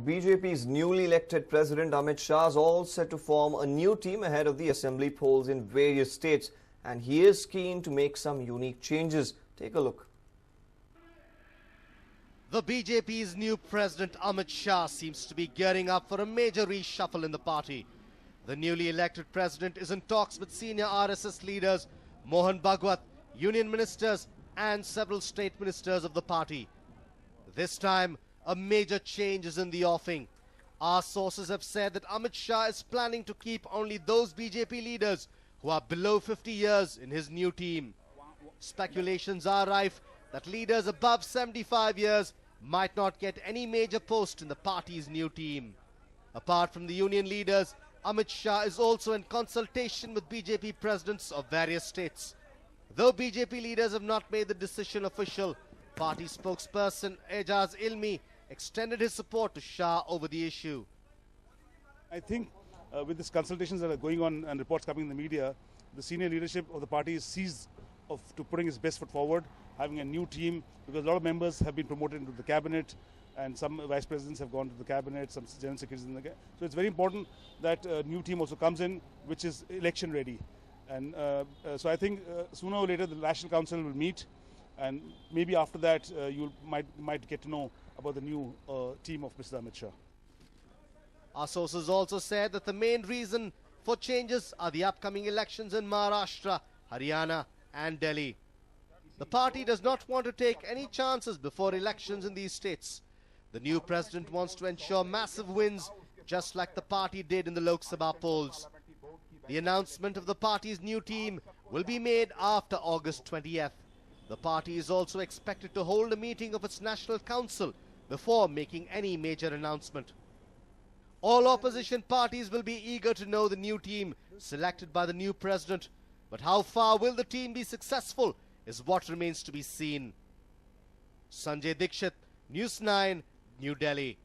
BJP's newly elected President Amit Shah is all set to form a new team ahead of the assembly polls in various states, and he is keen to make some unique changes. Take a look. The BJP's new President Amit Shah seems to be gearing up for a major reshuffle in the party. The newly elected president is in talks with senior RSS leaders, Mohan Bhagwat, union ministers and several state ministers of the party. This time, a major change is in the offing. Our sources have said that Amit Shah is planning to keep only those BJP leaders who are below 50 years in his new team. Speculations are rife that leaders above 75 years might not get any major post in the party's new team. Apart from the union leaders, Amit Shah is also in consultation with BJP presidents of various states. Though BJP leaders have not made the decision official, party spokesperson Ejaz Ilmi extended his support to Shah over the issue. I think with these consultations that are going on and reports coming in the media, the senior leadership of the party is seized to putting its best foot forward, having a new team, because a lot of members have been promoted into the cabinet and some vice presidents have gone to the cabinet, some general secretaries in the cabinet. So it's very important that a new team also comes in, which is election ready. And so I think sooner or later the National Council will meet, and maybe after that you might get to know about the new team of Mr. Amit Shah. Our sources also said that the main reason for changes are the upcoming elections in Maharashtra, Haryana and Delhi. The party does not want to take any chances before elections in these states. The new president wants to ensure massive wins, just like the party did in the Lok Sabha polls. The announcement of the party's new team will be made after August 20th. The party is also expected to hold a meeting of its National Council before making any major announcement. All opposition parties will be eager to know the new team selected by the new president. But how far will the team be successful is what remains to be seen. Sanjay Dikshit, News 9, New Delhi.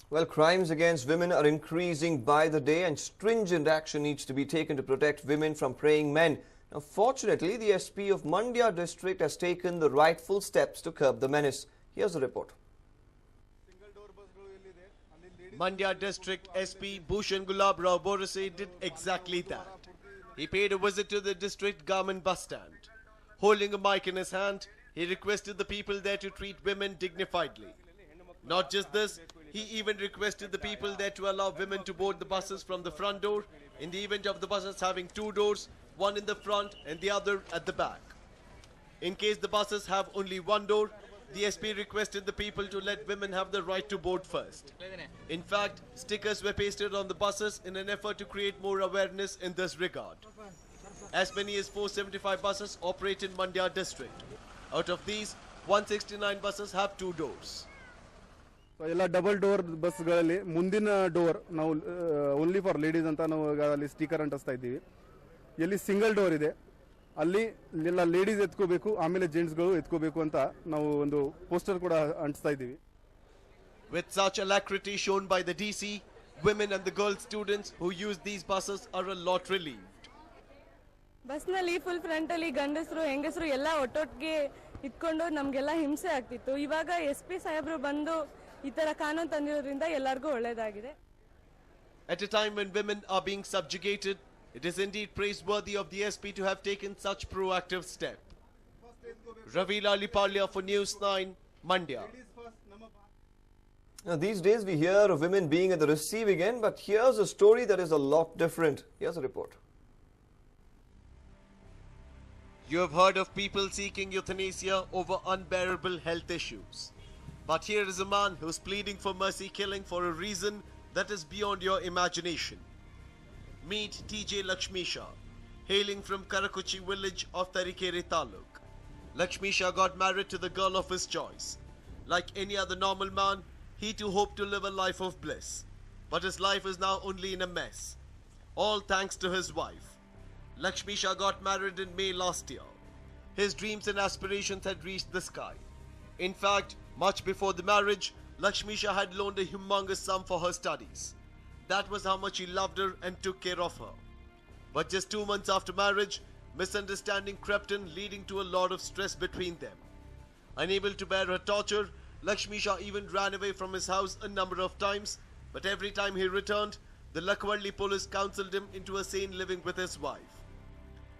Well, crimes against women are increasing by the day, and stringent action needs to be taken to protect women from preying men. Now, fortunately, the SP of Mandya district has taken the rightful steps to curb the menace. Here's the report. Mandya district SP Bhushan Gulab Rao Borase did exactly that. He paid a visit to the district government bus stand. Holding a mic in his hand, he requested the people there to treat women dignifiedly. Not just this, he even requested the people there to allow women to board the buses from the front door in the event of the buses having two doors, one in the front and the other at the back. In case the buses have only one door, the SP requested the people to let women have the right to board first. In fact, stickers were pasted on the buses in an effort to create more awareness in this regard. As many as 475 buses operate in Mandya district. Out of these, 169 buses have two doors. ಎಲ್ಲ double door ಬಸ್ಗಳಲ್ಲಿ ಮುಂದಿನ door ನಾವು only for ladies ಅಂತ ನಾವು ಅಲ್ಲಿ sticker ಅಂಟಿಸ್ತಾ ಇದ್ದೀವಿ. ಎಲ್ಲಿ single door ಇದೆ ಅಲ್ಲಿ ಎಲ್ಲ ಲೇಡೀಸ್ ಎತ್ಕೋಬೇಕು, ಆಮೇಲೆ ಜೆಂಟ್ಸ್ಗಳು ಎತ್ಕೋಬೇಕು ಅಂತ ನಾವು ಒಂದು ಪೋಸ್ಟರ್ ಕೂಡ ಅಂಟಿಸ್ತಾ ಇದ್ದೀವಿ. With such alacrity shown by the DC, women and the girl students who use these buses are a lot relieved. ಬಸ್ನಲ್ಲಿ ಫುಲ್ ಫ್ರಂಟ್ ಅಲ್ಲಿ ಗಂಡಸರು ಹೆಂಗಸರು ಎಲ್ಲ ಒಟ್ಟೊಟ್ಟಿಗೆ ಇಟ್ಕೊಂಡು ನಮಗೆಲ್ಲ ಹಿಂಸೆ ಆಗ್ತಿತ್ತು. ಇವಾಗ SP ಸಾಹೇಬರು ಬಂದು ಈ ತರ ಕಾನೂನು ತಂದಿರೋದ್ರಿಂದ ಎಲ್ಲರಿಗೂ ಒಳ್ಳೆಯದಾಗಿದೆ. At a time when women are being subjugated, it is indeed praiseworthy of the SP to have taken such proactive step. Ravi Lalipalya for News 9, Mandya. Now, these days we hear of women being at the receiving end, but here's a story that is a lot different. Here's a report. You have heard of people seeking euthanasia over unbearable health issues. But here is a man who's pleading for mercy killing for a reason that is beyond your imagination. Meet TJ Lakshmisha, hailing from Karakuchi village of Tarikere Taluk. Lakshmisha got married to the girl of his choice. Like any other normal man, he too hoped to live a life of bliss. But his life is now only in a mess. All thanks to his wife. Lakshmisha got married in May last year. His dreams and aspirations had reached the sky. In fact, much before the marriage, Lakshmisha had loaned a humongous sum for her studies. That was how much he loved her and took care of her. But just 2 months after marriage, misunderstanding crept in, leading to a lot of stress between them. Unable to bear her torture, Lakshmisha even ran away from his house a number of times, but every time he returned, the Lakshwali police counseled him into a sane living with his wife.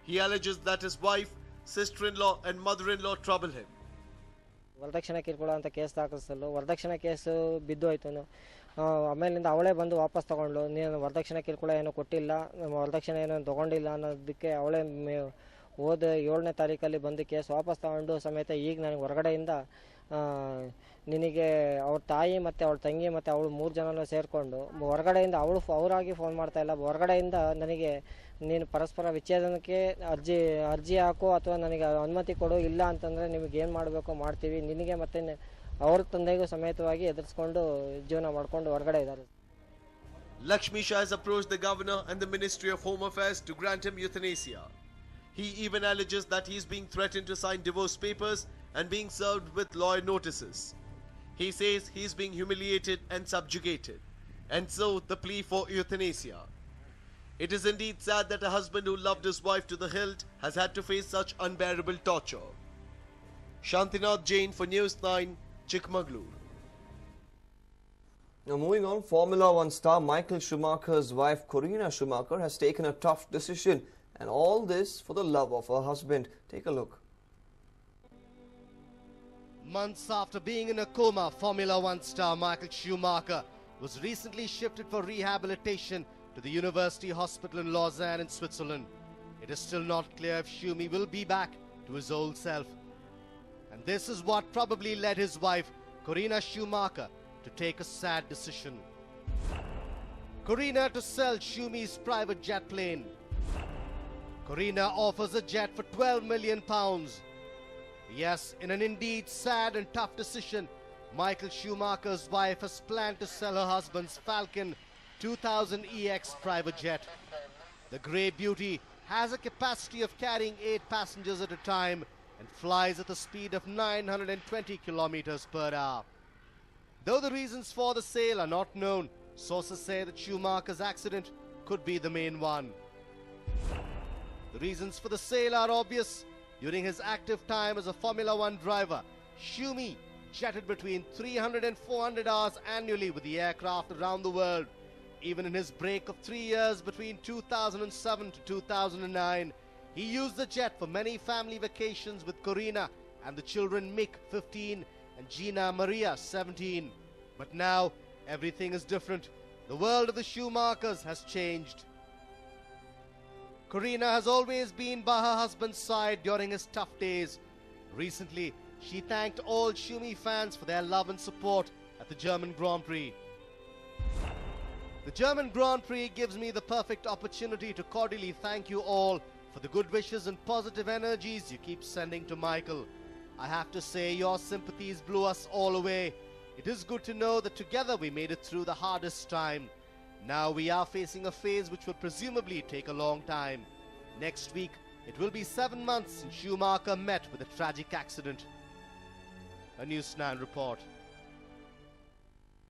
He alleges that his wife, sister-in-law and mother-in-law trouble him. ವರದಕ್ಷಿಣೆ ಕಿರುಕುಳ ಅಂತ case ದಾಖಲಿಸಲು ವರದಕ್ಷಿಣೆ case ಬಿದ್ದು ಹೋಯ್ತು. ಆಮೇಲಿಂದ ಅವಳೇ ಬಂದು ವಾಪಸ್ ತಗೊಂಡ್ಳು. ನೀನು ವರದಕ್ಷಿಣೆ ಕಿರುಕುಳ ಏನೋ ಕೊಟ್ಟಿಲ್ಲ, ವರದಕ್ಷಿಣೆ ಏನೋ ತೊಗೊಂಡಿಲ್ಲ ಅನ್ನೋದಕ್ಕೆ ಅವಳೇ ಹೋದ 7ನೇ ತಾರೀಕಲ್ಲಿ ಬಂದು ಕೇಸ್ ವಾಪಸ್ ತಗೊಂಡು ಸಮೇತ ಈಗ ನನಗೆ ಹೊರಗಡೆಯಿಂದ ನಿನಗೆ ಅವ್ರ ತಾಯಿ ಮತ್ತು ಅವಳ ತಂಗಿ ಮತ್ತು ಅವಳು 3 ಜನನೂ ಸೇರಿಕೊಂಡು ಹೊರಗಡೆಯಿಂದ ಅವರಾಗಿ ಫೋನ್ ಮಾಡ್ತಾ ಇಲ್ಲ, ಹೊರಗಡೆಯಿಂದ ನನಗೆ ನೀನು ಪರಸ್ಪರ ವಿಚ್ಛೇದನಕ್ಕೆ ಅರ್ಜಿ ಹಾಕು ಅಥವಾ ನನಗೆ ಅನುಮತಿ ಕೊಡು, ಇಲ್ಲ ಅಂತಂದರೆ ನಿಮಗೆ ಏನು ಮಾಡಬೇಕೋ ಮಾಡ್ತೀವಿ, ನಿನಗೆ ಮತ್ತು ಅವ್ರ ತಂದೆಗೂ ಸಮೇತವಾಗಿ ಎದುರಿಸ್ಕೊಂಡು ಜೀವನ ಮಾಡ್ಕೊಂಡು ಹೊರಗಡೆ ಇದ್ದಾರೆ. Lakshmisha has approached the governor and the Ministry of Home Affairs to grant him euthanasia. He even alleges that he is being threatened to sign divorce papers and being served with lawyer notices. He says he is being humiliated and subjugated, and so the plea for euthanasia. It is indeed sad that a husband who loved his wife to the hilt has had to face such unbearable torture. Shantinath Jain for News9, Chikmagalur. Now moving on, Formula One star Michael Schumacher's wife Corina Schumacher has taken a tough decision, and all this for the love of her husband. Take a look. Months after being in a coma, Formula One star Michael Schumacher was recently shifted for rehabilitation to the University Hospital in Lausanne in Switzerland. It is still not clear if Schumi will be back to his old self. And this is what probably led his wife, Corina Schumacher, to take a sad decision. Corina to sell Schumi's private jet plane. Corina offers a jet for £12 million. Yes, in an indeed sad and tough decision, Michael Schumacher's wife has planned to sell her husband's Falcon 2000 EX private jet. The grey beauty has a capacity of carrying 8 passengers at a time and flies at the speed of 920 kilometers per hour. Though the reasons for the sale are not known, sources say that Schumacher's accident could be the main one. The reasons for the sale are obvious. During his active time as a Formula One driver, Schumi jetted between 300 and 400 hours annually with the aircraft around the world. Even in his break of 3 years between 2007 to 2009, he used the jet for many family vacations with Corina and the children Mick, 15, and Gina Maria, 17. But now, everything is different. The world of the Schumachers has changed. Corina has always been by her husband's side during his tough days. Recently, she thanked all Schumi fans for their love and support at the German Grand Prix. The German Grand Prix gives me the perfect opportunity to cordially thank you all for the good wishes and positive energies you keep sending to Michael. I have to say your sympathies blew us all away. It is good to know that together we made it through the hardest time. Now we are facing a phase which will presumably take a long time. Next week, it will be 7 months since Schumacher met with a tragic accident. A News9 report.